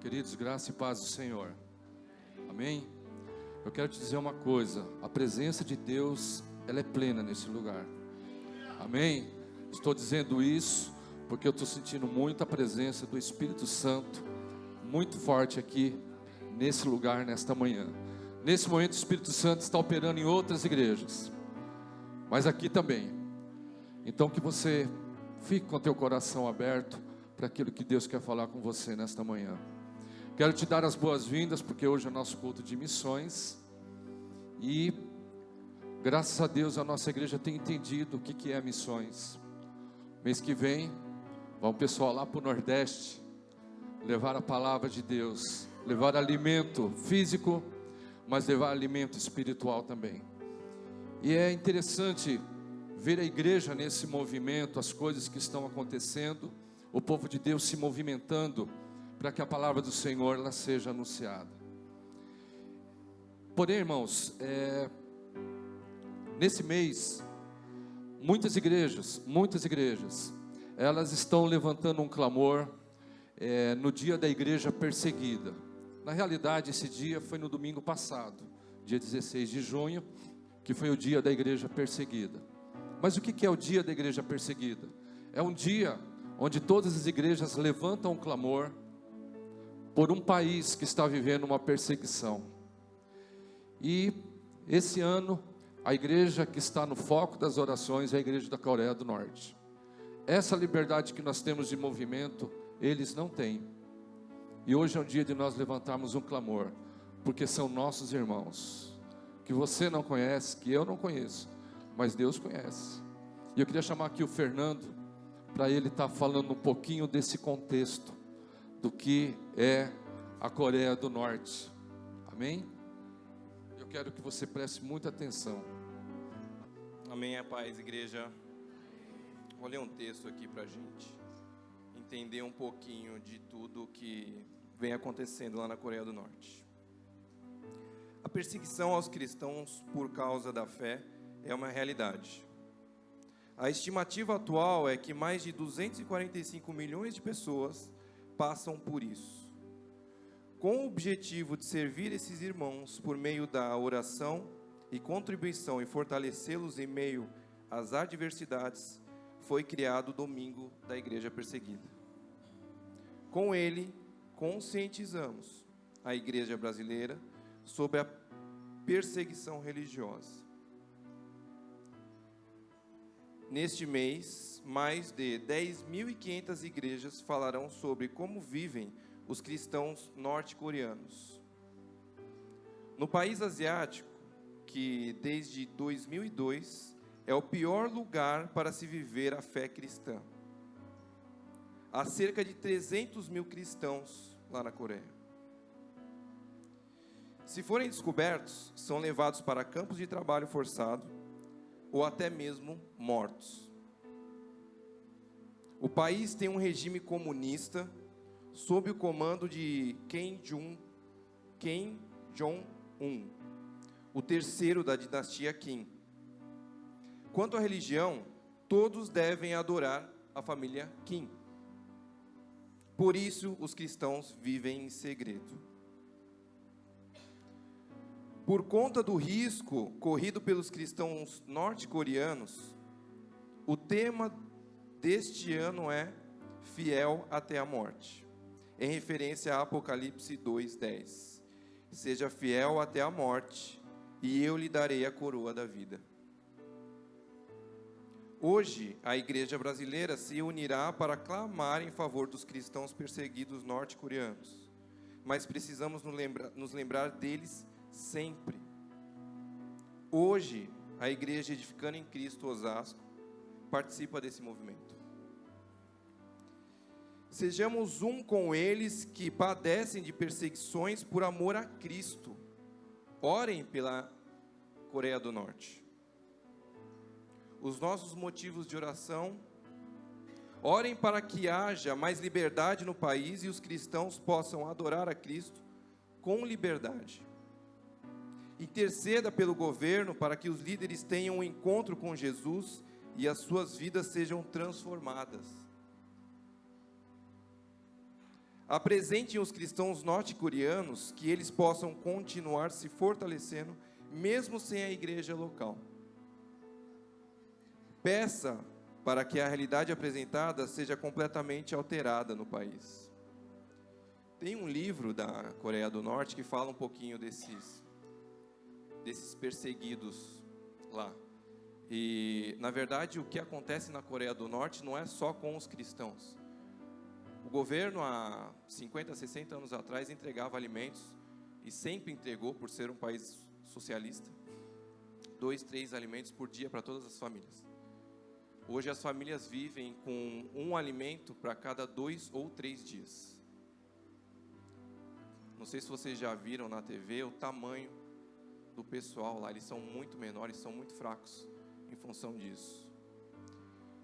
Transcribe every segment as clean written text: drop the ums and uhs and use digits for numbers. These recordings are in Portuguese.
Queridos, graça e paz do Senhor. Amém? Eu quero te dizer uma coisa: a presença de Deus, ela é plena nesse lugar. Amém? Estou dizendo isso porque eu estou sentindo muita presença do Espírito Santo, muito forte aqui nesse lugar, nesta manhã. Nesse momento o Espírito Santo está operando em outras igrejas, mas aqui também. Então que você fique com o teu coração aberto para aquilo que Deus quer falar com você nesta manhã. Quero te dar as boas-vindas, porque hoje é o nosso culto de missões. E graças a Deus a nossa igreja tem entendido o que é missões. Mês que vem, vai um pessoal lá para o Nordeste levar a palavra de Deus, levar alimento físico, mas levar alimento espiritual também. E é interessante ver a igreja nesse movimento, as coisas que estão acontecendo, o povo de Deus se movimentando para que a palavra do Senhor ela seja anunciada. Porém, irmãos, nesse mês, muitas igrejas, elas estão levantando um clamor no dia da igreja perseguida. Na realidade, esse dia foi no domingo passado, dia 16 de junho, que foi o dia da igreja perseguida. Mas o que é o dia da igreja perseguida? É um dia onde todas as igrejas levantam um clamor por um país que está vivendo uma perseguição. E esse ano, a igreja que está no foco das orações é a igreja da Coreia do Norte. Essa liberdade que nós temos de movimento, eles não têm. E hoje é um dia de nós levantarmos um clamor, porque são nossos irmãos, que você não conhece, que eu não conheço, mas Deus conhece. E eu queria chamar aqui o Fernando, para ele estar falando um pouquinho desse contexto, do que é a Coreia do Norte. Amém? Eu quero que você preste muita atenção. Amém, a paz, igreja. Vou ler um texto aqui para a gente entender um pouquinho de tudo que vem acontecendo lá na Coreia do Norte. A perseguição aos cristãos por causa da fé é uma realidade. A estimativa atual é que mais de 245 milhões de pessoas passam por isso. Com o objetivo de servir esses irmãos por meio da oração e contribuição e fortalecê-los em meio às adversidades, foi criado o Domingo da Igreja Perseguida. Com ele, conscientizamos a igreja brasileira sobre a perseguição religiosa. Neste mês, mais de 10.500 igrejas falarão sobre como vivem os cristãos norte-coreanos. No país asiático, que desde 2002 é o pior lugar para se viver a fé cristã. Há cerca de 300 mil cristãos lá na Coreia. Se forem descobertos, são levados para campos de trabalho forçado ou até mesmo mortos. O país tem um regime comunista sob o comando de Kim Jong-un, o terceiro da dinastia Kim. Quanto à religião, todos devem adorar a família Kim. Por isso, os cristãos vivem em segredo. Por conta do risco corrido pelos cristãos norte-coreanos, o tema deste ano é Fiel até a morte, em referência a Apocalipse 2:10. Seja fiel até a morte, e eu lhe darei a coroa da vida. Hoje, a igreja brasileira se unirá para clamar em favor dos cristãos perseguidos norte-coreanos, mas precisamos nos lembrar deles sempre. Hoje, a igreja Edificando em Cristo Osasco participa desse movimento. Sejamos um com eles que padecem de perseguições por amor a Cristo. Orem pela Coreia do Norte. Os nossos motivos de oração: orem para que haja mais liberdade no país e os cristãos possam adorar a Cristo com liberdade. Interceda pelo governo para que os líderes tenham um encontro com Jesus e as suas vidas sejam transformadas. apresentem os cristãos norte-coreanos que eles possam continuar se fortalecendo, mesmo sem a igreja local. Peça para que a realidade apresentada seja completamente alterada no país. Tem um livro da Coreia do Norte que fala um pouquinho desses perseguidos lá. E, na verdade, o que acontece na Coreia do Norte não é só com os cristãos. O governo, há 50, 60 anos atrás, entregava alimentos, e sempre entregou, por ser um país socialista, 2, 3 alimentos por dia para todas as famílias. Hoje as famílias vivem com um alimento para cada 2 ou 3 dias. Não sei se vocês já viram na TV o tamanho do pessoal lá. Eles são muito menores, são muito fracos em função disso.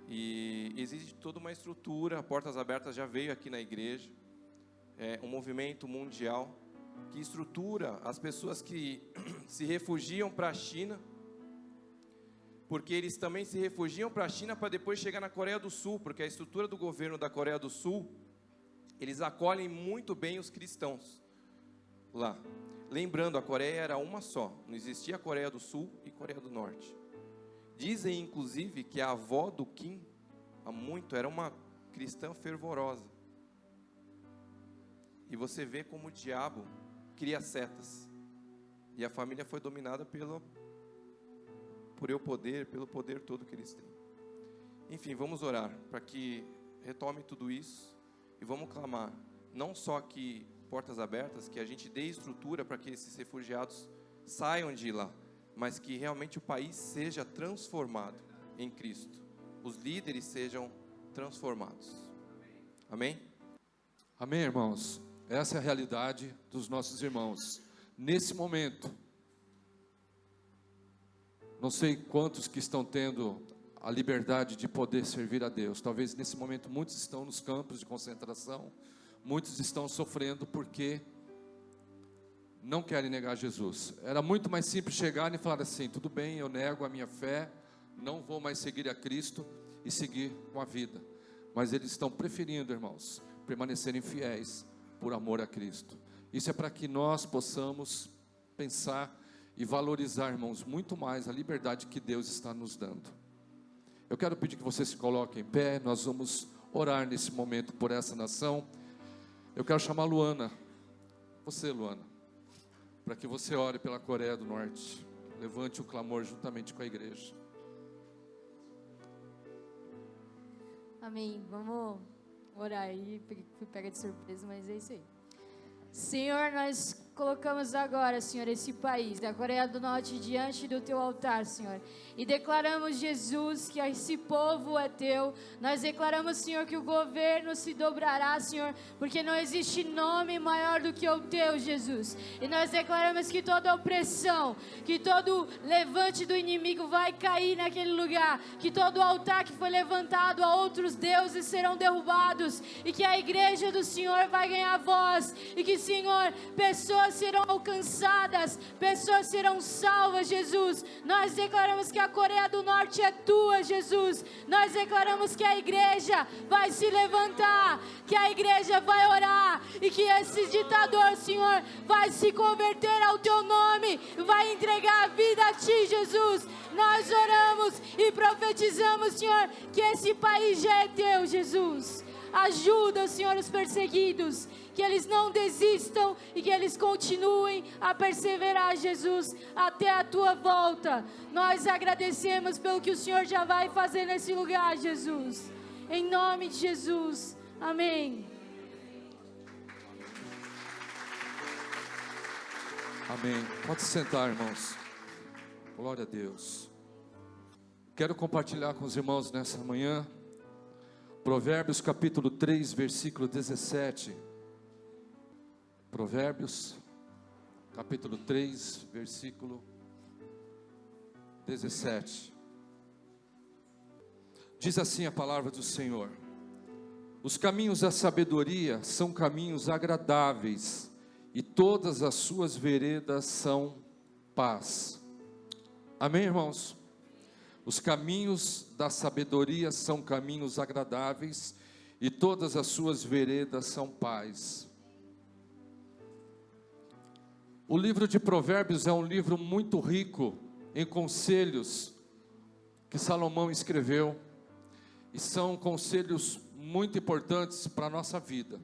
E existe toda uma estrutura. Portas Abertas já veio aqui na igreja. É um movimento mundial que estrutura as pessoas que se refugiam para a China, porque eles também se refugiam para a China para depois chegar na Coreia do Sul, porque a estrutura do governo da Coreia do Sul, eles acolhem muito bem os cristãos lá. Lembrando, a Coreia era uma só, não existia a Coreia do Sul e Coreia do Norte. Dizem inclusive que a avó do Kim, há muito, era uma cristã fervorosa. E você vê como o diabo cria setas. E a família foi dominada pelo poder todo que eles têm. Enfim, vamos orar para que retome tudo isso e vamos clamar, não só que Portas Abertas, que a gente dê estrutura para que esses refugiados saiam de lá, mas que realmente o país seja transformado em Cristo, os líderes sejam transformados. Amém? Amém, irmãos? Essa é a realidade dos nossos irmãos. Nesse momento, não sei quantos que estão tendo a liberdade de poder servir a Deus. Talvez nesse momento muitos estão nos campos de concentração, muitos estão sofrendo porque não querem negar Jesus. Era muito mais simples chegar e falar assim: tudo bem, eu nego a minha fé, não vou mais seguir a Cristo e seguir com a vida. Mas eles estão preferindo, irmãos, permanecerem fiéis por amor a Cristo. Isso é para que nós possamos pensar e valorizar, irmãos, muito mais a liberdade que Deus está nos dando. Eu quero pedir que você se coloque em pé. Nós vamos orar nesse momento por essa nação. Eu quero chamar a Luana, você, Luana, para que você ore pela Coreia do Norte. Levante o clamor juntamente com a igreja. Amém. Vamos orar aí. Fui pega de surpresa, mas é isso aí. Senhor, nós colocamos agora, Senhor, esse país da Coreia do Norte diante do teu altar, Senhor, e declaramos, Jesus, que esse povo é teu. Nós declaramos, Senhor, que o governo se dobrará, Senhor, porque não existe nome maior do que o teu, Jesus. E nós declaramos que toda opressão, que todo levante do inimigo vai cair naquele lugar, que todo altar que foi levantado a outros deuses serão derrubados, e que a igreja do Senhor vai ganhar voz, e que, Senhor, pessoas serão alcançadas, pessoas serão salvas, Jesus. Nós declaramos que a Coreia do Norte é tua, Jesus. Nós declaramos que a igreja vai se levantar, que a igreja vai orar, e que esse ditador, Senhor, vai se converter ao teu nome, vai entregar a vida a ti, Jesus. Nós oramos e profetizamos, Senhor, que esse país já é teu, Jesus. Ajuda, Senhor, os perseguidos, que eles não desistam e que eles continuem a perseverar, Jesus, até a tua volta. Nós agradecemos pelo que o Senhor já vai fazer nesse lugar, Jesus. Em nome de Jesus. Amém. Amém. Pode se sentar, irmãos. Glória a Deus. Quero compartilhar com os irmãos nessa manhã Provérbios capítulo 3, versículo 17. Provérbios capítulo 3, versículo 17. Diz assim a palavra do Senhor: os caminhos da sabedoria são caminhos agradáveis, e todas as suas veredas são paz. Amém, irmãos? Os caminhos da sabedoria são caminhos agradáveis, e todas as suas veredas são paz. O livro de Provérbios é um livro muito rico em conselhos que Salomão escreveu, e são conselhos muito importantes para a nossa vida.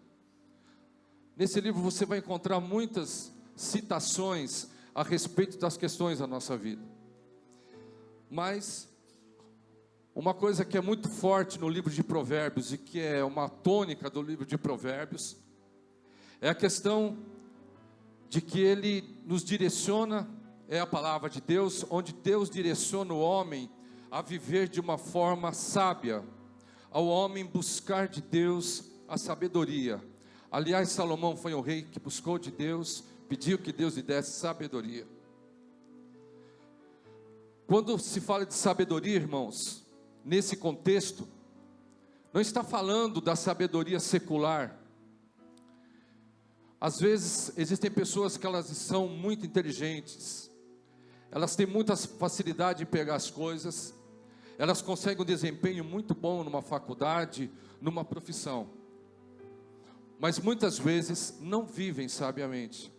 Nesse livro você vai encontrar muitas citações a respeito das questões da nossa vida. Mas uma coisa que é muito forte no livro de Provérbios e que é uma tônica do livro de Provérbios é a questão de que ele nos direciona, é a palavra de Deus, onde Deus direciona o homem a viver de uma forma sábia, ao homem buscar de Deus a sabedoria. Aliás, Salomão foi um rei que buscou de Deus, pediu que Deus lhe desse sabedoria. Quando se fala de sabedoria, irmãos, nesse contexto, não está falando da sabedoria secular. Às vezes existem pessoas que elas são muito inteligentes, elas têm muita facilidade em pegar as coisas, elas conseguem um desempenho muito bom numa faculdade, numa profissão, mas muitas vezes não vivem sabiamente.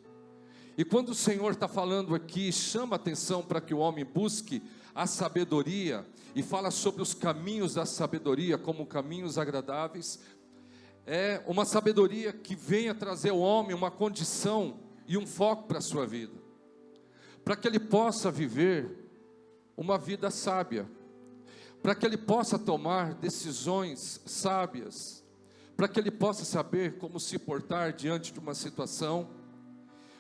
E quando o Senhor está falando aqui, chama atenção para que o homem busque a sabedoria, e fala sobre os caminhos da sabedoria como caminhos agradáveis, é uma sabedoria que venha trazer ao homem uma condição e um foco para a sua vida, para que ele possa viver uma vida sábia, para que ele possa tomar decisões sábias, para que ele possa saber como se portar diante de uma situação,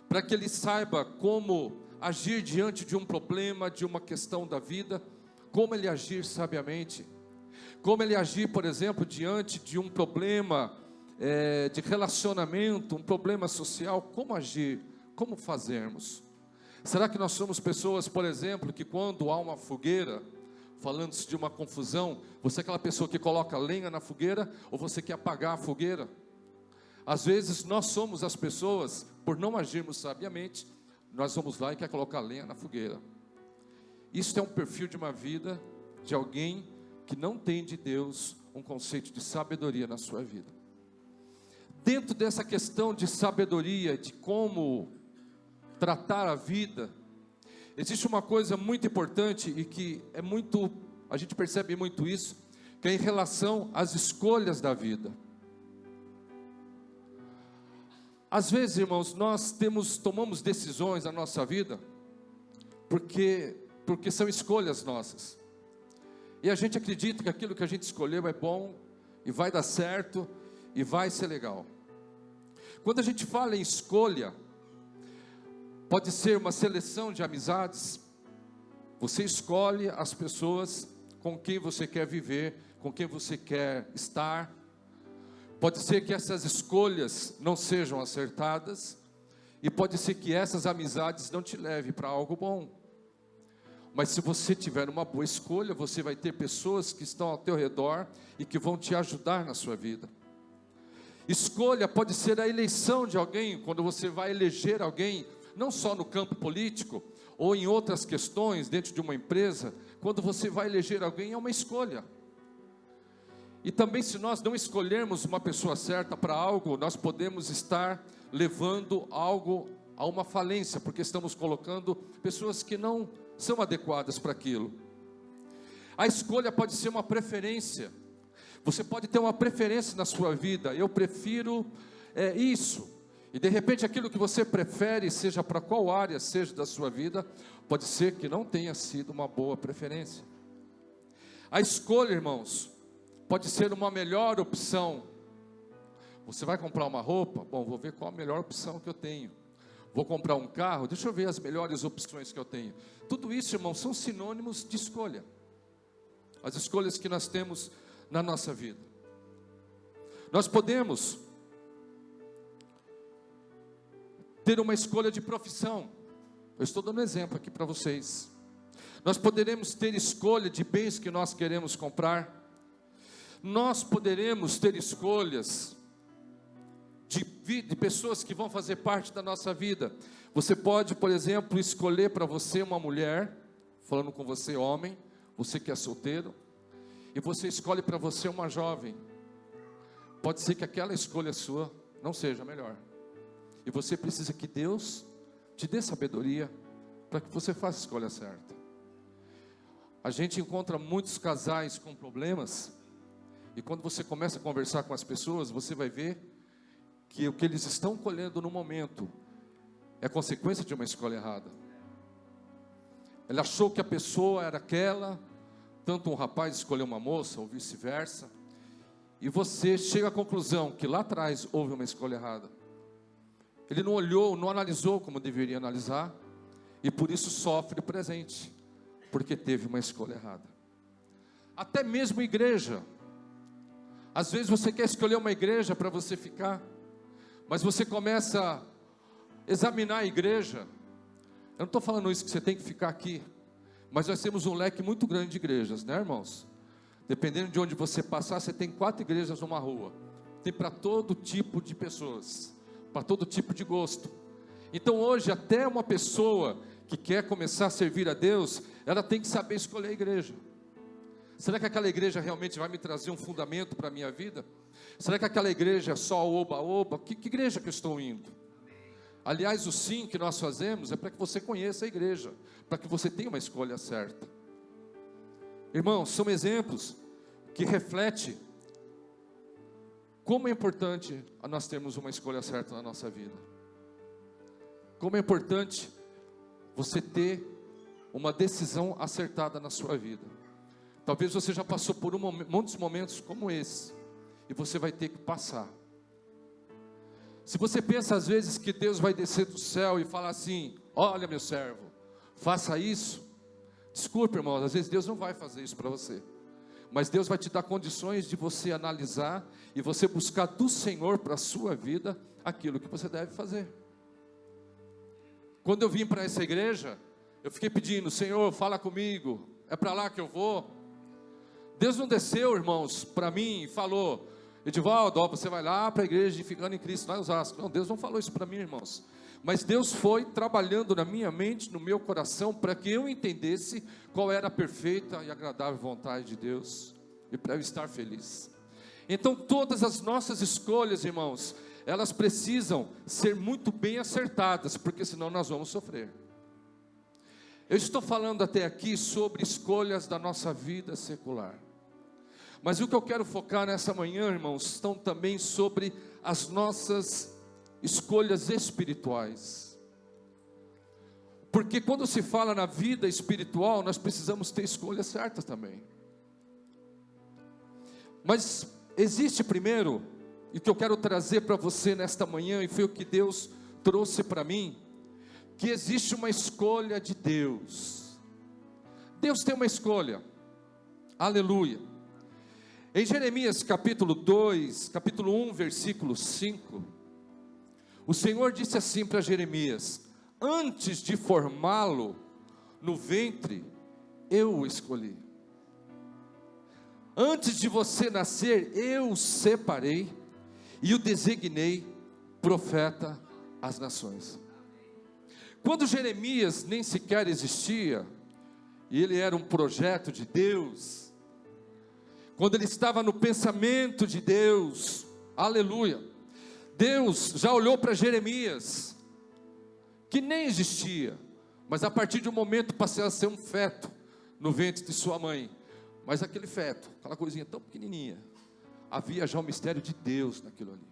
para que ele saiba como agir diante de um problema, de uma questão da vida, como ele agir sabiamente, como ele agir, por exemplo, diante de um problema de relacionamento, um problema social, como agir, como fazermos. Será que nós somos pessoas, por exemplo, que quando há uma fogueira, falando-se de uma confusão, você é aquela pessoa que coloca lenha na fogueira, ou você quer apagar a fogueira? Às vezes nós somos as pessoas, por não agirmos sabiamente, nós vamos lá e quer colocar lenha na fogueira. Isso é um perfil de uma vida de alguém que não tem de Deus um conceito de sabedoria na sua vida. Dentro dessa questão de sabedoria, de como tratar a vida, existe uma coisa muito importante e que é muito, a gente percebe muito isso, que é em relação às escolhas da vida. Às vezes, irmãos, nós tomamos decisões na nossa vida porque são escolhas nossas. E a gente acredita que aquilo que a gente escolheu é bom e vai dar certo e vai ser legal. Quando a gente fala em escolha, pode ser uma seleção de amizades. Você escolhe as pessoas com quem você quer viver, com quem você quer estar. Pode ser que essas escolhas não sejam acertadas, e pode ser que essas amizades não te levem para algo bom. Mas se você tiver uma boa escolha, você vai ter pessoas que estão ao teu redor e que vão te ajudar na sua vida. Escolha pode ser a eleição de alguém, quando você vai eleger alguém, não só no campo político, ou em outras questões, dentro de uma empresa, quando você vai eleger alguém, é uma escolha. E também, se nós não escolhermos uma pessoa certa para algo, nós podemos estar levando algo a uma falência, porque estamos colocando pessoas que não são adequadas para aquilo. A escolha pode ser uma preferência. Você pode ter uma preferência na sua vida. Eu prefiro isso. E de repente aquilo que você prefere, seja para qual área seja da sua vida, pode ser que não tenha sido uma boa preferência. A escolha, irmãos, pode ser uma melhor opção. Você vai comprar uma roupa? Bom, vou ver qual a melhor opção que eu tenho. Vou comprar um carro? Deixa eu ver as melhores opções que eu tenho. Tudo isso, irmãos, são sinônimos de escolha. As escolhas que nós temos na nossa vida. Nós podemos ter uma escolha de profissão. Eu estou dando um exemplo aqui para vocês. Nós poderemos ter escolha de bens que nós queremos comprar. Nós poderemos ter escolhas de pessoas que vão fazer parte da nossa vida. Você pode, por exemplo, escolher para você uma mulher, falando com você, homem, você que é solteiro, e você escolhe para você uma jovem. pode ser que aquela escolha sua não seja a melhor. E você precisa que Deus te dê sabedoria para que você faça a escolha certa. A gente encontra muitos casais com problemas, e quando você começa a conversar com as pessoas, você vai ver que o que eles estão colhendo no momento é consequência de uma escolha errada. Ele achou que a pessoa era aquela, tanto um rapaz escolheu uma moça, ou vice-versa, e você chega à conclusão que lá atrás houve uma escolha errada. Ele não olhou, não analisou como deveria analisar, e por isso sofre presente, porque teve uma escolha errada. Até mesmo igreja. Às vezes você quer escolher uma igreja para você ficar, mas você começa a examinar a igreja. Eu não estou falando isso que você tem que ficar aqui, mas nós temos um leque muito grande de igrejas, né, irmãos? Dependendo de onde você passar, você tem 4 igrejas numa rua. Tem para todo tipo de pessoas, para todo tipo de gosto. Então hoje, até uma pessoa que quer começar a servir a Deus, ela tem que saber escolher a igreja. Será que aquela igreja realmente vai me trazer um fundamento para a minha vida? Será que aquela igreja é só oba-oba? Que igreja que eu estou indo? Aliás, o sim que nós fazemos é para que você conheça a igreja, para que você tenha uma escolha certa. Irmãos, são exemplos que refletem como é importante nós termos uma escolha certa na nossa vida. Como é importante você ter uma decisão acertada na sua vida. Talvez você já passou por muitos momentos como esse, e você vai ter que passar. Se você pensa às vezes que Deus vai descer do céu e falar assim: olha, meu servo, faça isso. Desculpe, irmão, às vezes Deus não vai fazer isso para você, mas Deus vai te dar condições de você analisar e você buscar do Senhor para a sua vida aquilo que você deve fazer. Quando eu vim para essa igreja, eu fiquei pedindo: Senhor, fala comigo, é para lá que eu vou. Deus não desceu, irmãos, para mim e falou: Edivaldo, ó, você vai lá para a igreja de Ficando em Cristo, lá em Osasco. Não, Deus não falou isso para mim, irmãos. Mas Deus foi trabalhando na minha mente, no meu coração, para que eu entendesse qual era a perfeita e agradável vontade de Deus, e para eu estar feliz. Então todas as nossas escolhas, irmãos, elas precisam ser muito bem acertadas, porque senão nós vamos sofrer. Eu estou falando até aqui sobre escolhas da nossa vida secular, mas o que eu quero focar nessa manhã, irmãos, estão também sobre as nossas escolhas espirituais. Porque quando se fala na vida espiritual, nós precisamos ter escolhas certas também. Mas existe primeiro, e o que eu quero trazer para você nesta manhã, e foi o que Deus trouxe para mim, que existe uma escolha de Deus. Deus tem uma escolha. Aleluia. Em Jeremias capítulo 2, capítulo 1, versículo 5, o Senhor disse assim para Jeremias: antes de formá-lo no ventre, eu o escolhi. Antes de você nascer, eu o separei e o designei profeta às nações. Quando Jeremias nem sequer existia, e ele era um projeto de Deus, quando ele estava no pensamento de Deus, aleluia, Deus já olhou para Jeremias, que nem existia, mas a partir de um momento passou a ser um feto no ventre de sua mãe. Mas aquele feto, aquela coisinha tão pequenininha, havia já um mistério de Deus naquilo ali.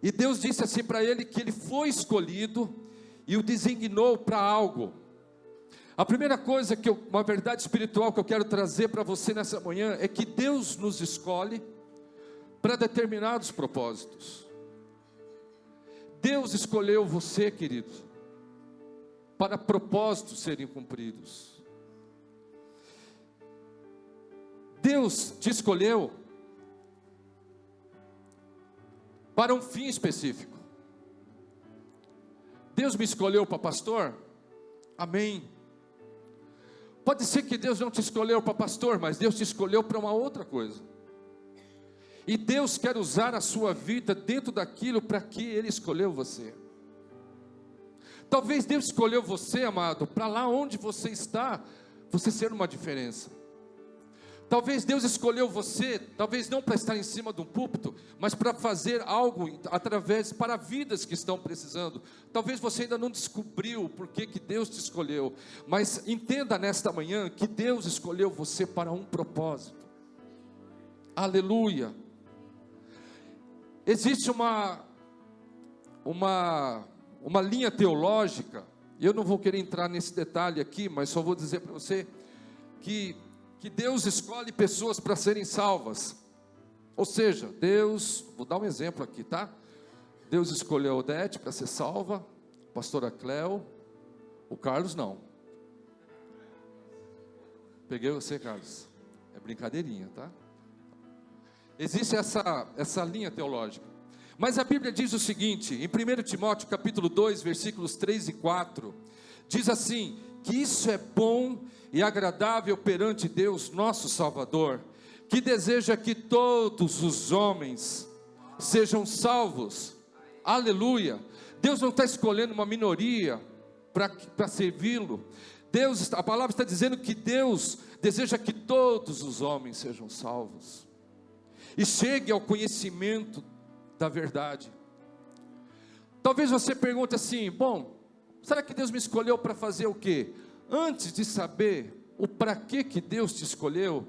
E Deus disse assim para ele que ele foi escolhido e o designou para algo. A primeira coisa uma verdade espiritual que eu quero trazer para você nessa manhã é que Deus nos escolhe para determinados propósitos. Deus escolheu você, querido, para propósitos serem cumpridos. Deus te escolheu para um fim específico. Deus me escolheu para pastor? Amém. Pode ser que Deus não te escolheu para pastor, mas Deus te escolheu para uma outra coisa. E Deus quer usar a sua vida dentro daquilo para que Ele escolheu você. Talvez Deus escolheu você, amado, para lá onde você está, você ser uma diferença. Talvez Deus escolheu você, talvez não para estar em cima de um púlpito, mas para fazer algo para vidas que estão precisando. Talvez você ainda não descobriu por que Deus te escolheu, mas entenda nesta manhã que Deus escolheu você para um propósito. Aleluia. Existe uma linha teológica, e eu não vou querer entrar nesse detalhe aqui, mas só vou dizer para você que Deus escolhe pessoas para serem salvas. Ou seja, Deus, vou dar um exemplo aqui, tá? Deus escolheu a Odete para ser salva, a pastora Cléo, o Carlos não. Peguei você, Carlos. É brincadeirinha, tá? Existe essa linha teológica. Mas a Bíblia diz o seguinte, em 1 Timóteo capítulo 2, versículos 3 e 4, diz assim, que isso é bom e agradável perante Deus, nosso Salvador, que deseja que todos os homens sejam salvos. Aleluia. Deus não está escolhendo uma minoria para servi-lo. A palavra está dizendo que Deus deseja que todos os homens sejam salvos e chegue ao conhecimento da verdade. Talvez você pergunte assim, bom, será que Deus me escolheu para fazer o quê? Antes de saber o para que Deus te escolheu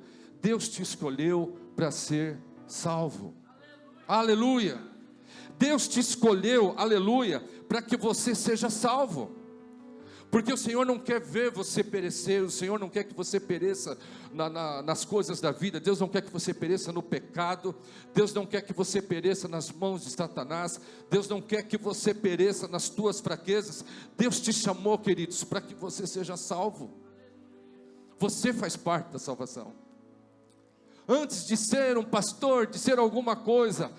para ser salvo. Aleluia. Deus te escolheu, aleluia, para que você seja salvo. Porque o Senhor não quer ver você perecer, o Senhor não quer que você pereça nas coisas da vida, Deus não quer que você pereça no pecado, Deus não quer que você pereça nas mãos de Satanás, Deus não quer que você pereça nas tuas fraquezas. Deus te chamou, queridos, para que você seja salvo. Você faz parte da salvação. Antes de ser um pastor, de ser alguma coisa,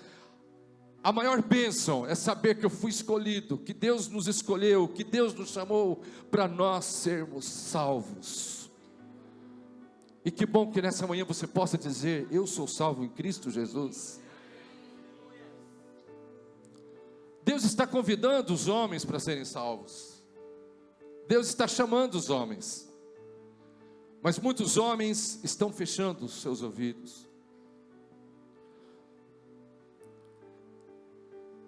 a maior bênção é saber que eu fui escolhido, que Deus nos escolheu, que Deus nos chamou para nós sermos salvos. E que bom que nessa manhã você possa dizer, eu sou salvo em Cristo Jesus. Deus está convidando os homens para serem salvos. Deus está chamando os homens. Mas muitos homens estão fechando os seus ouvidos.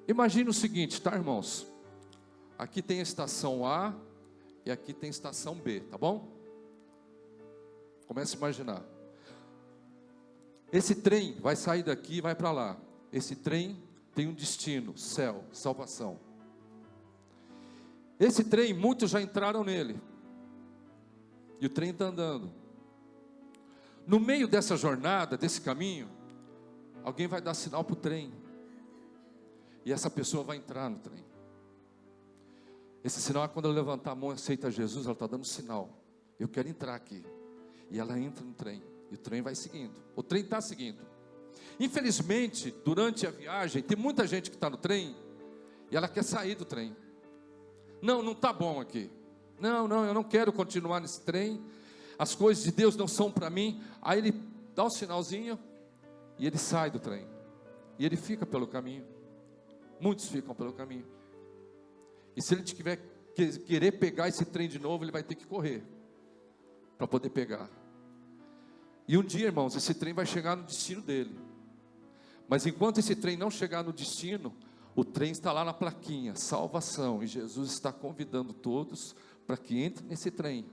Imagina o seguinte, tá, irmãos? Aqui tem a estação A e aqui tem a estação B, tá bom? Comece a imaginar. Esse trem vai sair daqui e vai para lá. Esse trem tem um destino, céu, salvação. Esse trem, muitos já entraram nele. E o trem está andando. No meio dessa jornada, desse caminho, alguém vai dar sinal para o trem. E essa pessoa vai entrar no trem. Esse sinal é quando ela levantar a mão e aceita Jesus, ela está dando sinal. Eu quero entrar aqui. E ela entra no trem. E o trem vai seguindo. O trem está seguindo. Infelizmente, durante a viagem, tem muita gente que está no trem e ela quer sair do trem. Não está bom aqui. Não, eu não quero continuar nesse trem. As coisas de Deus não são para mim. Aí ele dá um sinalzinho e ele sai do trem. E ele fica pelo caminho. Muitos ficam pelo caminho. E se ele querer pegar esse trem de novo, ele vai ter que correr para poder pegar. E um dia, irmãos, esse trem vai chegar no destino dele. Mas enquanto esse trem não chegar no destino, o trem está lá na plaquinha, salvação. E Jesus está convidando todos para que entrem nesse trem,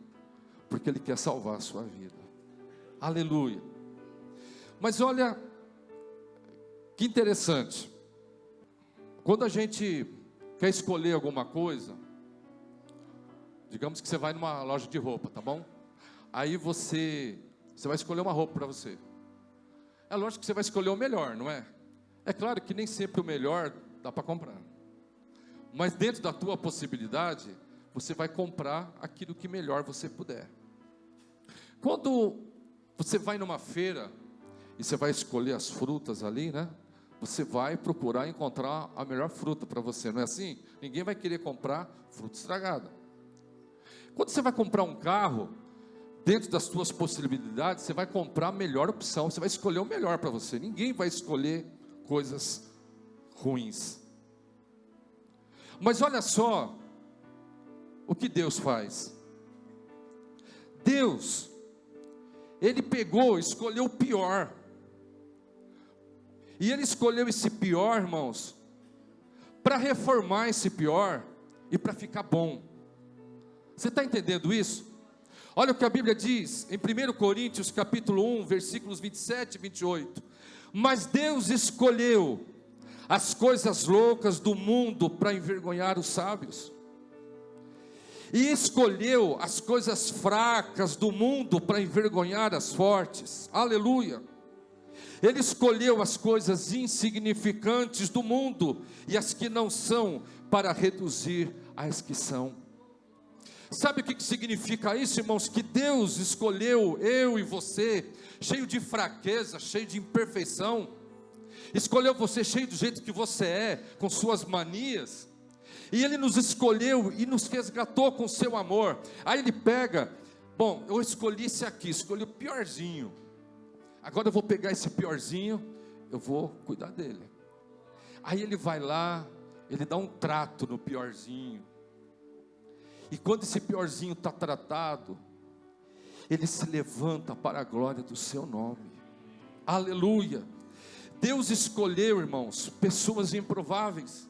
porque Ele quer salvar a sua vida. Aleluia. Mas olha, que interessante. Quando a gente quer escolher alguma coisa, digamos que você vai numa loja de roupa, tá bom? Aí você vai escolher uma roupa para você. É lógico que você vai escolher o melhor, não é? É claro que nem sempre o melhor dá para comprar. Mas dentro da tua possibilidade, você vai comprar aquilo que melhor você puder. Quando você vai numa feira e você vai escolher as frutas ali, né? Você vai procurar encontrar a melhor fruta para você, não é assim? Ninguém vai querer comprar fruta estragada. Quando você vai comprar um carro, dentro das suas possibilidades, você vai comprar a melhor opção, você vai escolher o melhor para você. Ninguém vai escolher coisas ruins. Mas olha só o que Deus faz. Deus, ele pegou, escolheu o pior. E ele escolheu esse pior, irmãos, para reformar esse pior e para ficar bom. Você está entendendo isso? Olha o que a Bíblia diz em 1 Coríntios capítulo 1, versículos 27 e 28. Mas Deus escolheu as coisas loucas do mundo para envergonhar os sábios, e escolheu as coisas fracas do mundo para envergonhar as fortes. Aleluia. Ele escolheu as coisas insignificantes do mundo e as que não são, para reduzir as que são. Sabe o que significa isso, irmãos? Que Deus escolheu eu e você, cheio de fraqueza, cheio de imperfeição. Escolheu você cheio do jeito que você é, com suas manias. E Ele nos escolheu e nos resgatou com seu amor. Aí Ele pega, bom, eu escolhi esse aqui, escolhi o piorzinho. Agora eu vou pegar esse piorzinho, eu vou cuidar dele. Aí Ele vai lá, Ele dá um trato no piorzinho. E quando esse piorzinho está tratado, Ele se levanta para a glória do seu nome. Aleluia. Deus escolheu, irmãos, pessoas improváveis.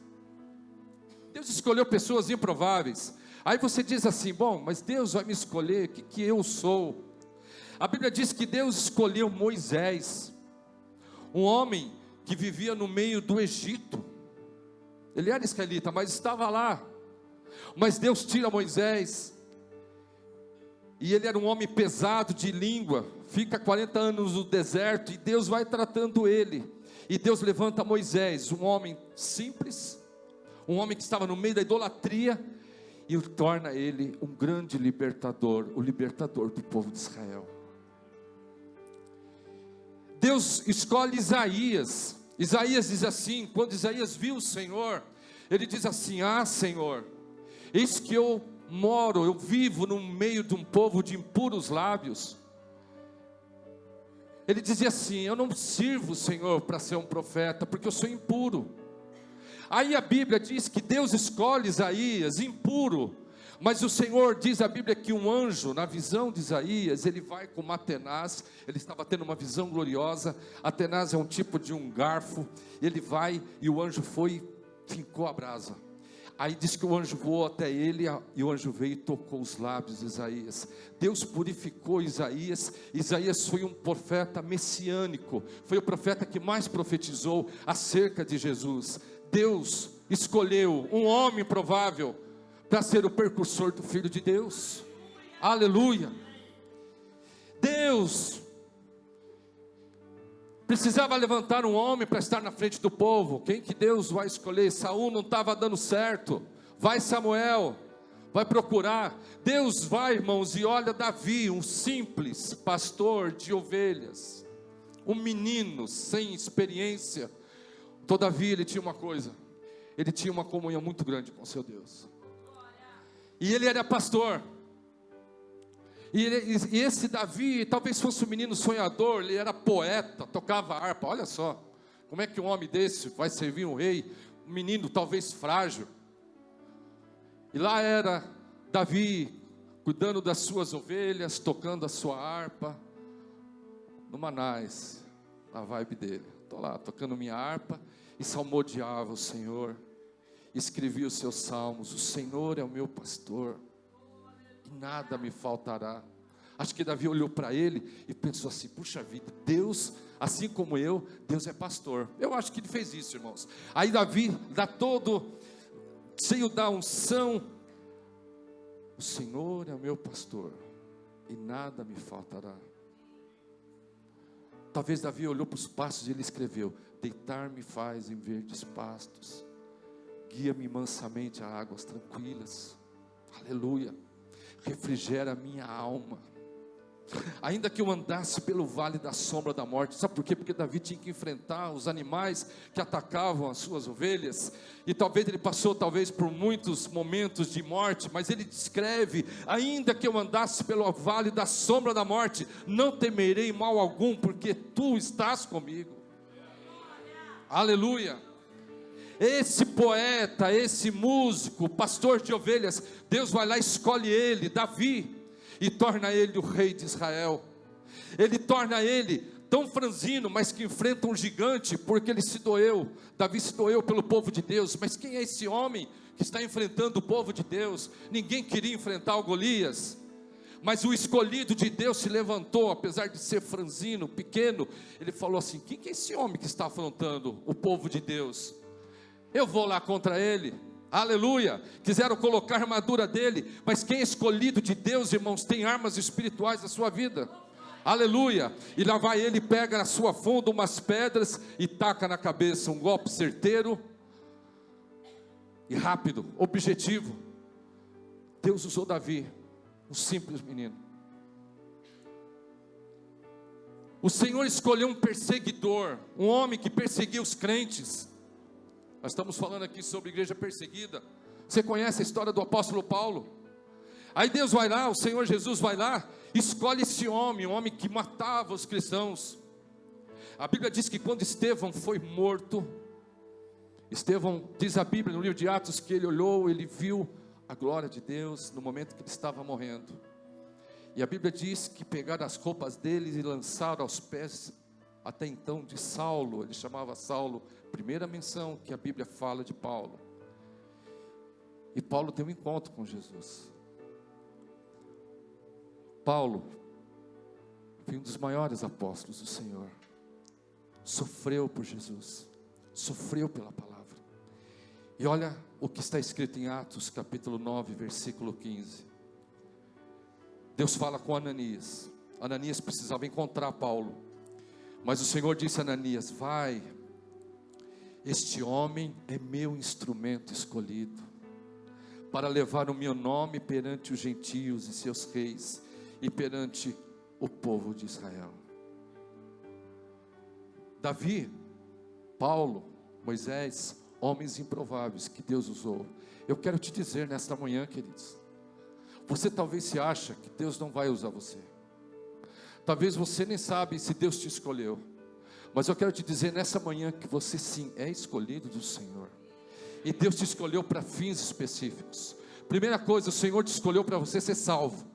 Deus escolheu pessoas improváveis. Aí você diz assim, bom, mas Deus vai me escolher, o que eu sou? A Bíblia diz que Deus escolheu Moisés, um homem que vivia no meio do Egito. Ele era israelita, mas estava lá. Mas Deus tira Moisés, e ele era um homem pesado de língua, fica 40 anos no deserto, e Deus vai tratando ele. E Deus levanta Moisés, um homem simples, um homem que estava no meio da idolatria, e torna ele um grande libertador, o libertador do povo de Israel. Deus escolhe Isaías. Isaías diz assim, quando Isaías viu o Senhor, ele diz assim, Senhor, eis que eu moro, eu vivo no meio de um povo de impuros lábios. Ele dizia assim, eu não sirvo, Senhor, para ser um profeta, porque eu sou impuro. Aí a Bíblia diz que Deus escolhe Isaías, impuro, mas o Senhor diz a Bíblia que um anjo, na visão de Isaías, ele vai com Atenaz, ele estava tendo uma visão gloriosa. Atenaz é um tipo de um garfo, ele vai e o anjo foi e fincou a brasa. Aí diz que o anjo voou até ele, e o anjo veio e tocou os lábios de Isaías. Deus purificou Isaías. Isaías foi um profeta messiânico, foi o profeta que mais profetizou acerca de Jesus. Deus escolheu um homem provável para ser o precursor do Filho de Deus. Aleluia. Deus precisava levantar um homem para estar na frente do povo. Quem que Deus vai escolher? Saul não estava dando certo. Vai Samuel, vai procurar. Deus vai, irmãos, e olha Davi, um simples pastor de ovelhas, um menino sem experiência. Todavia ele tinha uma coisa, ele tinha uma comunhão muito grande com seu Deus. E ele era pastor. E esse Davi, talvez fosse um menino sonhador, ele era poeta, tocava harpa. Olha só, como é que um homem desse vai servir um rei? Um menino talvez frágil. E lá era Davi, cuidando das suas ovelhas, tocando a sua harpa, no Manás, na vibe dele. Estou lá, tocando minha harpa, e salmodiava o Senhor, escrevia os seus salmos. O Senhor é o meu pastor, e nada me faltará. Acho que Davi olhou para ele e pensou assim, puxa vida, Deus, assim como eu, Deus é pastor. Eu acho que ele fez isso, irmãos. Aí Davi dá todo, cheio da unção, o Senhor é o meu pastor, e nada me faltará. Talvez Davi olhou para os pastos e ele escreveu, deitar-me faz em verdes pastos, guia-me mansamente a águas tranquilas. Aleluia. Refrigera a minha alma. Ainda que eu andasse pelo vale da sombra da morte. Sabe por quê? Porque Davi tinha que enfrentar os animais que atacavam as suas ovelhas. E talvez ele passou por muitos momentos de morte. Mas ele descreve, ainda que eu andasse pelo vale da sombra da morte, não temerei mal algum, porque tu estás comigo. Aleluia. Esse poeta, esse músico, pastor de ovelhas, Deus vai lá e escolhe ele, Davi, e torna ele o rei de Israel. Ele torna ele tão franzino, mas que enfrenta um gigante, porque ele se doeu. Davi se doeu pelo povo de Deus. Mas quem é esse homem que está enfrentando o povo de Deus? Ninguém queria enfrentar o Golias, mas o escolhido de Deus se levantou, apesar de ser franzino, pequeno. Ele falou assim: quem que é esse homem que está afrontando o povo de Deus? Eu vou lá contra ele. Aleluia. Quiseram colocar a armadura dele, mas quem é escolhido de Deus, irmãos, tem armas espirituais na sua vida. Aleluia. E lá vai ele, pega na sua funda umas pedras e taca na cabeça. Um golpe certeiro e rápido, objetivo. Deus usou Davi, um simples menino. O Senhor escolheu um perseguidor, um homem que perseguia os crentes. Nós estamos falando aqui sobre igreja perseguida. Você conhece a história do apóstolo Paulo? Aí Deus vai lá, o Senhor Jesus vai lá, escolhe esse homem, um homem que matava os cristãos. A Bíblia diz que quando Estevão foi morto, Estevão, diz a Bíblia no livro de Atos, que ele olhou, ele viu a glória de Deus no momento que ele estava morrendo. E a Bíblia diz que pegaram as roupas dele e lançaram aos pés, até então, de Saulo. Ele chamava Saulo, primeira menção que a Bíblia fala de Paulo. E Paulo tem um encontro com Jesus. Paulo foi um dos maiores apóstolos do Senhor. Sofreu por Jesus, sofreu pela palavra. E olha o que está escrito em Atos capítulo 9, versículo 15. Deus fala com Ananias. Ananias precisava encontrar Paulo, mas o Senhor disse a Ananias: vai, este homem é meu instrumento escolhido, para levar o meu nome perante os gentios e seus reis, e perante o povo de Israel. Davi, Paulo, Moisés, homens improváveis que Deus usou. Eu quero te dizer nesta manhã, queridos, você talvez se acha que Deus não vai usar você. Talvez você nem sabe se Deus te escolheu. Mas eu quero te dizer nessa manhã que você sim é escolhido do Senhor. E Deus te escolheu para fins específicos. Primeira coisa, o Senhor te escolheu para você ser salvo,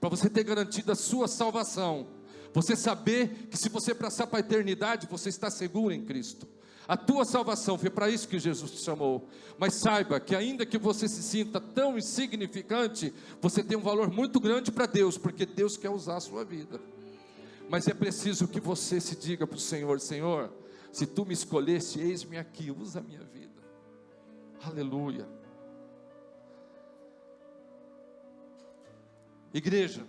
para você ter garantido a sua salvação. Você saber que se você passar para a eternidade, você está seguro em Cristo. A tua salvação foi para isso que Jesus te chamou. Mas saiba que ainda que você se sinta tão insignificante, você tem um valor muito grande para Deus, porque Deus quer usar a sua vida. Mas é preciso que você se diga para o Senhor: Senhor, se tu me escolheste, eis-me aqui, usa a minha vida. Aleluia. Igreja,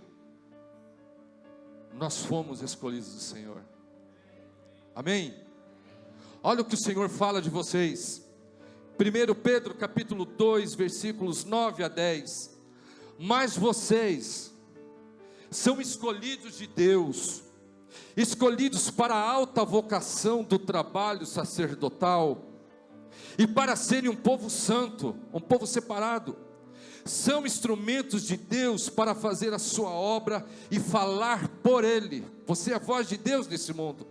nós fomos escolhidos do Senhor. Amém? Olha o que o Senhor fala de vocês. 1 Pedro capítulo 2, versículos 9 a 10. Mas vocês são escolhidos de Deus, escolhidos para a alta vocação do trabalho sacerdotal, e para serem um povo santo, um povo separado. São instrumentos de Deus para fazer a sua obra e falar por Ele. Você é a voz de Deus nesse mundo.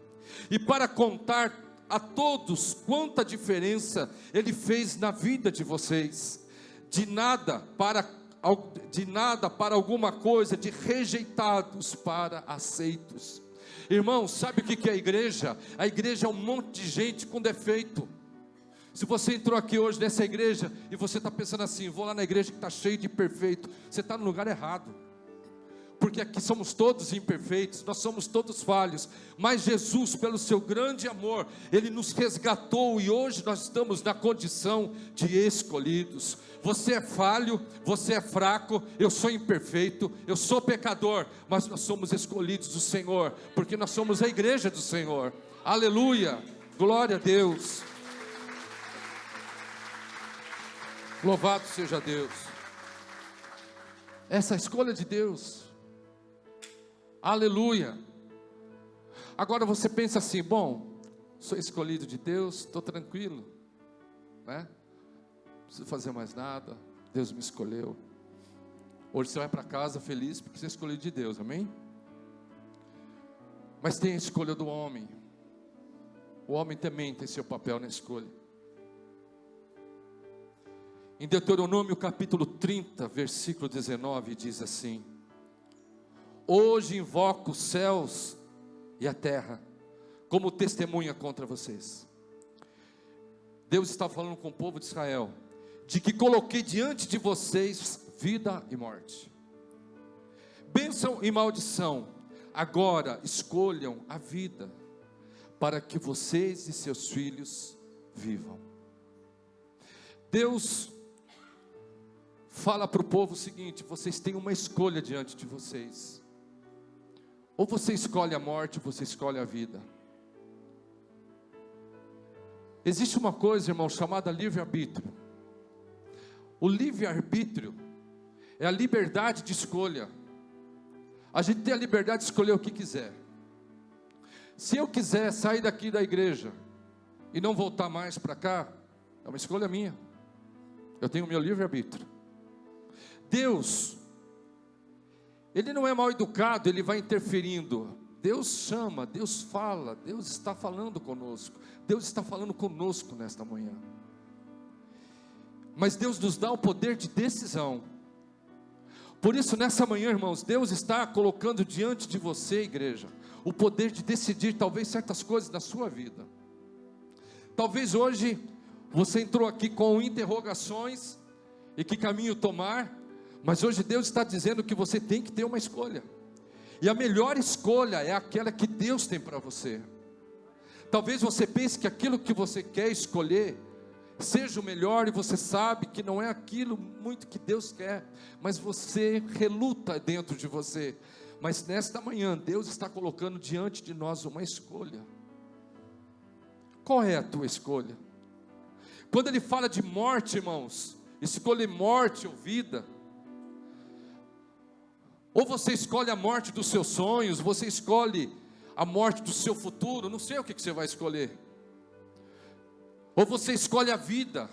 E para contar a todos quanta diferença Ele fez na vida de vocês. De nada para alguma coisa, de rejeitados para aceitos. Irmãos, sabe o que é a igreja? A igreja é um monte de gente com defeito. Se você entrou aqui hoje nessa igreja e você está pensando assim: vou lá na igreja que está cheio de perfeito, você está no lugar errado. Porque aqui somos todos imperfeitos, nós somos todos falhos, mas Jesus, pelo seu grande amor, Ele nos resgatou e hoje nós estamos na condição de escolhidos. Você é falho, você é fraco, eu sou imperfeito, eu sou pecador, mas nós somos escolhidos do Senhor, porque nós somos a igreja do Senhor. Aleluia, glória a Deus. Louvado seja Deus. Essa é a escolha de Deus. Aleluia. Agora você pensa assim: bom, sou escolhido de Deus, estou tranquilo, né? Não preciso fazer mais nada, Deus me escolheu. Hoje você vai para casa feliz porque você é escolhido de Deus, amém? Mas tem a escolha do homem. O homem também tem seu papel na escolha. Em Deuteronômio capítulo 30, versículo 19, diz assim: hoje invoco os céus e a terra como testemunha contra vocês. Deus está falando com o povo de Israel, de que coloquei diante de vocês vida e morte, bênção e maldição. Agora escolham a vida, para que vocês e seus filhos vivam. Deus fala para o povo o seguinte: vocês têm uma escolha diante de vocês. Ou você escolhe a morte, ou você escolhe a vida. Existe uma coisa, irmão, chamada livre-arbítrio. O livre-arbítrio é a liberdade de escolha. A gente tem a liberdade de escolher o que quiser. Se eu quiser sair daqui da igreja e não voltar mais para cá, é uma escolha minha. Eu tenho o meu livre-arbítrio. Deus, Ele não é mal educado, Ele vai interferindo. Deus chama, Deus fala, Deus está falando conosco. Deus está falando conosco nesta manhã. Mas Deus nos dá o poder de decisão. Por isso, nessa manhã, irmãos, Deus está colocando diante de você, igreja, o poder de decidir talvez certas coisas na sua vida. Talvez hoje você entrou aqui com interrogações e que caminho tomar, mas hoje Deus está dizendo que você tem que ter uma escolha. E a melhor escolha é aquela que Deus tem para você. Talvez você pense que aquilo que você quer escolher seja o melhor, e você sabe que não é aquilo muito que Deus quer, mas você reluta dentro de você. Mas nesta manhã, Deus está colocando diante de nós uma escolha. Qual é a tua escolha? Quando Ele fala de morte, irmãos, escolher morte ou vida, ou você escolhe a morte dos seus sonhos, você escolhe a morte do seu futuro, não sei o que você vai escolher. Ou você escolhe a vida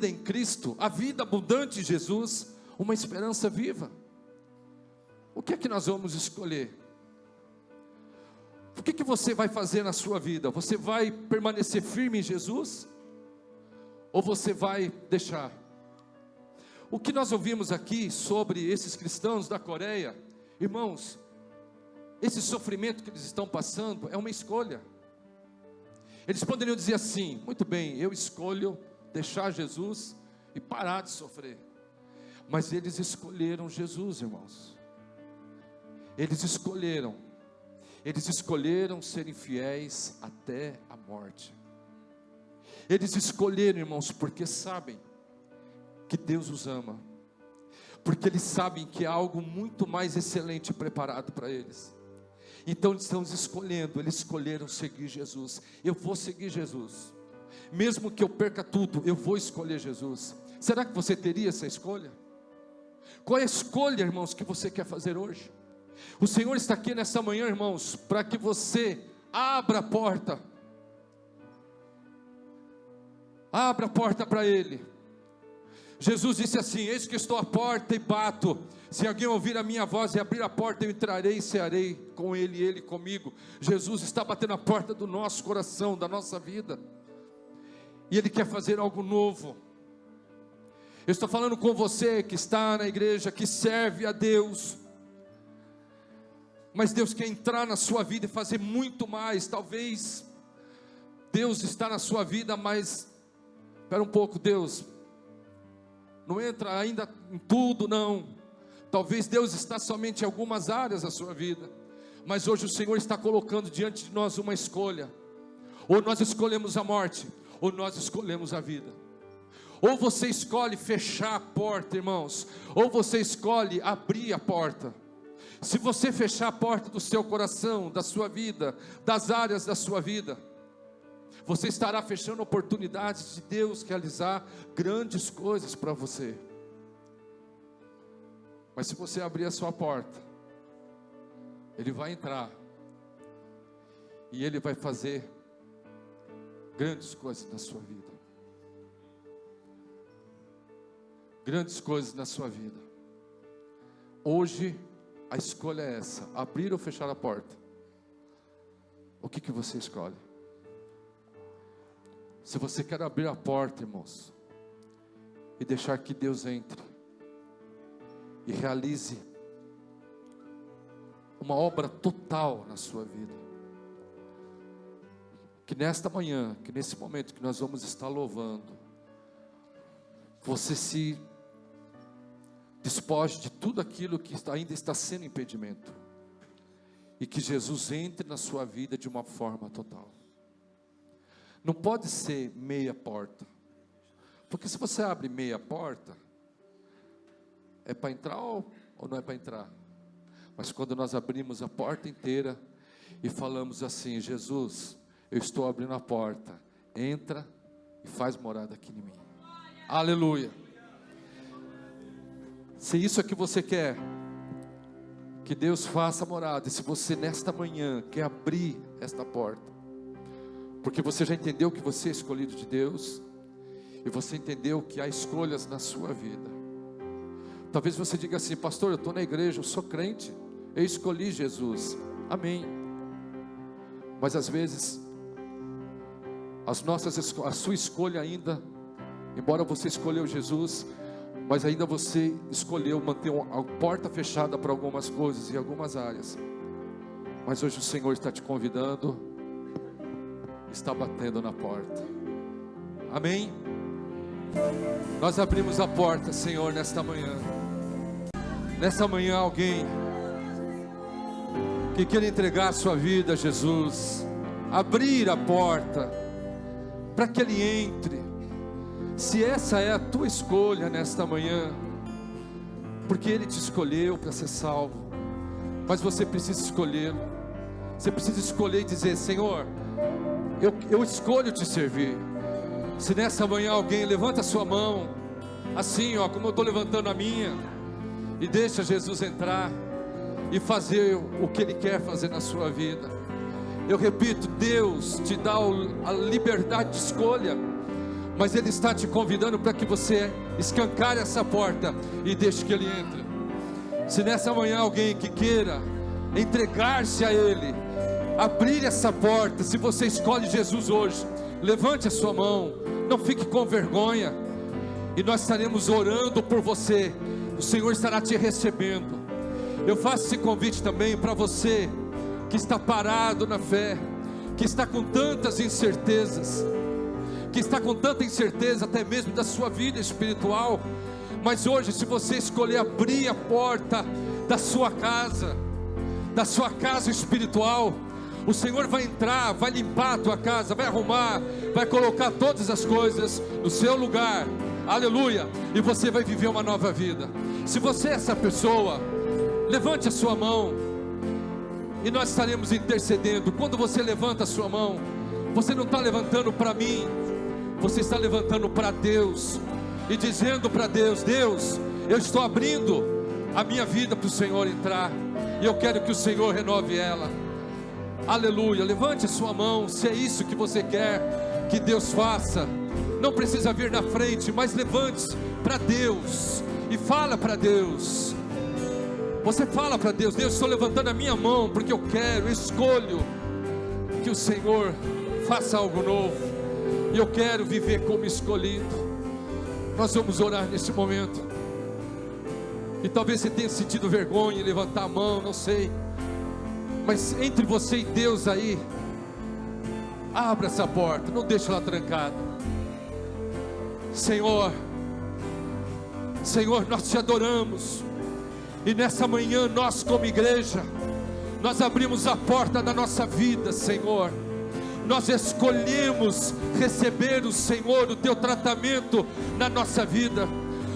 em Cristo, a vida abundante em Jesus, uma esperança viva. O que é que nós vamos escolher? O que é que você vai fazer na sua vida? Você vai permanecer firme em Jesus? Ou você vai deixar? O que nós ouvimos aqui sobre esses cristãos da Coreia, irmãos, esse sofrimento que eles estão passando é uma escolha. Eles poderiam dizer assim: muito bem, eu escolho deixar Jesus e parar de sofrer. Mas eles escolheram Jesus, irmãos. Eles escolheram serem fiéis até a morte. Eles escolheram, irmãos, porque sabem que Deus os ama, porque eles sabem que há algo muito mais excelente preparado para eles. Então eles estão escolhendo, eles escolheram seguir Jesus. Eu vou seguir Jesus, mesmo que eu perca tudo, eu vou escolher Jesus. Será que você teria essa escolha? Qual é a escolha, irmãos, que você quer fazer hoje? O Senhor está aqui nessa manhã, irmãos, para que você abra a porta. Abra a porta para Ele. Jesus disse assim: eis que estou à porta e bato. Se alguém ouvir a minha voz e abrir a porta, eu entrarei e cearei com ele e ele comigo. Jesus está batendo a porta do nosso coração, da nossa vida, e Ele quer fazer algo novo. Eu estou falando com você que está na igreja, que serve a Deus, mas Deus quer entrar na sua vida e fazer muito mais. Talvez Deus está na sua vida, mas espera um pouco, Deus não entra ainda em tudo, não. Talvez Deus está somente em algumas áreas da sua vida, mas hoje o Senhor está colocando diante de nós uma escolha. Ou nós escolhemos a morte, ou nós escolhemos a vida. Ou você escolhe fechar a porta, irmãos, ou você escolhe abrir a porta. Se você fechar a porta do seu coração, da sua vida, das áreas da sua vida, você estará fechando oportunidades de Deus realizar grandes coisas para você. Mas se você abrir a sua porta, Ele vai entrar, e Ele vai fazer grandes coisas na sua vida. Grandes coisas na sua vida. Hoje, a escolha é essa: abrir ou fechar a porta. O que você escolhe? Se você quer abrir a porta, irmãos, e deixar que Deus entre e realize uma obra total na sua vida. Que nesta manhã, que nesse momento que nós vamos estar louvando, você se despoje de tudo aquilo que ainda está sendo impedimento, e que Jesus entre na sua vida de uma forma total. Não pode ser meia porta, porque se você abre meia porta, é para entrar ou não é para entrar? Mas quando nós abrimos a porta inteira e falamos assim: Jesus, eu estou abrindo a porta, entra e faz morada aqui em mim. Aleluia. Se isso é que você quer, que Deus faça morada, e se você nesta manhã quer abrir esta porta, porque você já entendeu que você é escolhido de Deus, e você entendeu que há escolhas na sua vida. Talvez você diga assim: pastor, eu estou na igreja, eu sou crente, eu escolhi Jesus, amém. Mas às vezes a sua escolha ainda, embora você escolheu Jesus, mas ainda você escolheu manter a porta fechada para algumas coisas e algumas áreas. Mas hoje o Senhor está te convidando, está batendo na porta, amém? Nós abrimos a porta, Senhor, nesta manhã. Nesta manhã, alguém que queira entregar a sua vida a Jesus, abrir a porta para que Ele entre. Se essa é a tua escolha nesta manhã, porque Ele te escolheu para ser salvo, mas você precisa escolhê-lo. Você precisa escolher e dizer: Senhor, eu escolho te servir. Se nessa manhã alguém levanta a sua mão, assim ó, como eu estou levantando a minha, e deixa Jesus entrar e fazer o que Ele quer fazer na sua vida. Eu repito, Deus te dá a liberdade de escolha, mas Ele está te convidando para que você escancare essa porta e deixe que Ele entre. Se nessa manhã alguém que queira entregar-se a Ele, abrir essa porta, se você escolhe Jesus hoje, levante a sua mão, não fique com vergonha, e nós estaremos orando por você. O Senhor estará te recebendo. Eu faço esse convite também para você que está parado na fé, que está com tantas incertezas, que está com tanta incerteza até mesmo da sua vida espiritual, mas hoje, se você escolher abrir a porta da sua casa espiritual, o Senhor vai entrar, vai limpar a tua casa, vai arrumar, vai colocar todas as coisas no seu lugar, aleluia, e você vai viver uma nova vida. Se você é essa pessoa, levante a sua mão, e nós estaremos intercedendo. Quando você levanta a sua mão, você não está levantando para mim, você está levantando para Deus, e dizendo para Deus: Deus, eu estou abrindo a minha vida para o Senhor entrar, e eu quero que o Senhor renove ela. Aleluia, levante a sua mão, se é isso que você quer que Deus faça. Não precisa vir na frente, mas levante-se para Deus e fala para Deus. Você fala para Deus: Deus, estou levantando a minha mão, porque eu escolho que o Senhor faça algo novo, e eu quero viver como escolhido. Nós vamos orar nesse momento, e talvez você tenha sentido vergonha em levantar a mão, não sei, mas entre você e Deus aí, abra essa porta, não deixe ela trancada. Senhor, nós te adoramos, e nessa manhã nós como igreja, nós abrimos a porta da nossa vida, Senhor. Nós escolhemos receber o Senhor, o teu tratamento na nossa vida.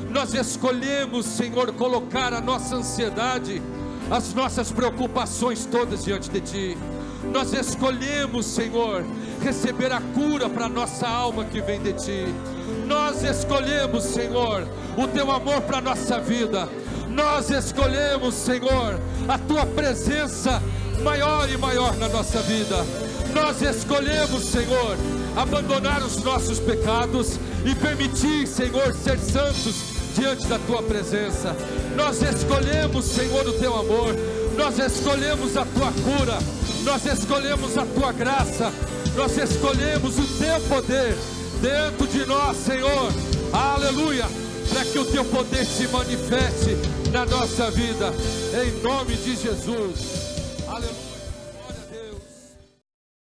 Nós escolhemos, Senhor, colocar a nossa ansiedade, as nossas preocupações todas diante de ti. Nós escolhemos, Senhor, receber a cura para a nossa alma que vem de ti. Nós escolhemos, Senhor, o teu amor para a nossa vida. Nós escolhemos, Senhor, a tua presença maior e maior na nossa vida. Nós escolhemos, Senhor, abandonar os nossos pecados e permitir, Senhor, ser santos diante da tua presença. Nós escolhemos, Senhor, o teu amor. Nós escolhemos a tua cura. Nós escolhemos a tua graça. Nós escolhemos o teu poder dentro de nós, Senhor. Aleluia, para que o teu poder se manifeste na nossa vida, em nome de Jesus.